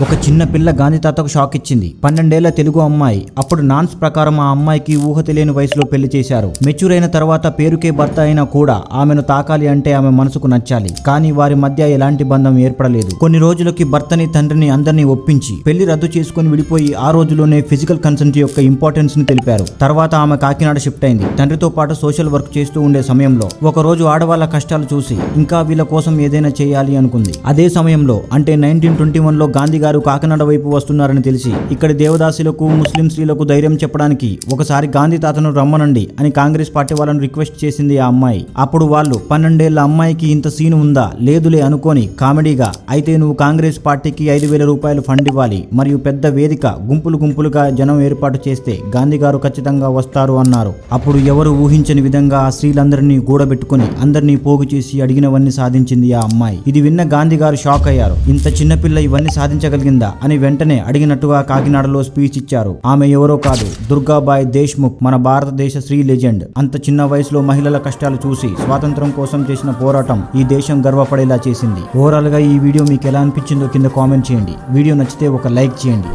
ఒక చిన్న పిల్ల గాంధీ తాతకు షాక్ ఇచ్చింది. 12 ఏళ్ల తెలుగు అమ్మాయి. అప్పుడు నాన్స్ ప్రకారం ఆ అమ్మాయికి ఊహ తెలియని వయసులో పెళ్లి చేశారు. మెచ్యూర్ అయిన తర్వాత పేరుకే భర్త అయినా కూడా ఆమెను తాకాలి అంటే ఆమె మనసుకు నచ్చాలి. కానీ వారి మధ్య ఎలాంటి బంధం ఏర్పడలేదు. కొన్ని రోజులకి భర్తని తండ్రిని అందరినీ ఒప్పించి పెళ్లి రద్దు చేసుకుని విడిపోయి ఆ రోజులోనే ఫిజికల్ కన్సెంట్ యొక్క ఇంపార్టెన్స్ ని తెలిపారు. తర్వాత ఆమె కాకినాడ షిఫ్ట్ అయింది. తండ్రితో పాటు సోషల్ వర్క్ చేస్తూ ఉండే సమయంలో ఒక రోజు ఆడవాళ్ల కష్టాలు చూసి ఇంకా వీళ్ళ కోసం ఏదైనా చేయాలి అనుకుంది. అదే సమయంలో అంటే 1921లో గాంధీ గారు కాకినాడ వైపు వస్తున్నారని తెలిసి ఇక్కడి దేవదాసులకు ముస్లిం స్త్రీలకు ధైర్యం చెప్పడానికి ఒకసారి గాంధీ తాతను రమ్మనండి అని కాంగ్రెస్ పార్టీ వాళ్ళను రిక్వెస్ట్ చేసింది ఆ అమ్మాయి. అప్పుడు వాళ్ళు 12 ఏళ్ల అమ్మాయికి ఇంత సీను ఉందా లేదులే అనుకొని కామెడీగా అయితే నువ్వు కాంగ్రెస్ పార్టీకి 5,000 రూపాయలు ఫండ్ ఇవ్వాలి మరియు పెద్ద వేదిక గుంపులుగా జనం ఏర్పాటు చేస్తే గాంధీ గారు ఖచ్చితంగా వస్తారు అన్నారు. అప్పుడు ఎవరు ఊహించని విధంగా ఆ స్త్రీలందరినీ గూడబెట్టుకుని అందరినీ పోగు చేసి అడిగినవన్నీ సాధించింది ఆ అమ్మాయి. ఇది విన్న గాంధీ గారు షాక్ అయ్యారు. ఇంత చిన్నపిల్ల ఇవన్నీ సాధించగలిగిందా అని వెంటనే అడిగినట్టుగా కాకినాడలో స్పీచ్ ఇచ్చారు. ఆమె ఎవరో కాదు, దుర్గాబాయ్ దేశ్ముఖ్, మన భారతదేశ స్త్రీ లెజెండ్. అంత చిన్న వయసులో మహిళల కష్టాలు చూసి స్వాతంత్రం కోసం చేసిన పోరాటం ఈ దేశం గర్వపడేలా చేసింది. ఓవరాల్ గా ఈ వీడియో మీకు ఎలా అనిపించిందో కింద కామెంట్ చేయండి. వీడియో నచ్చితే ఒక లైక్ చేయండి.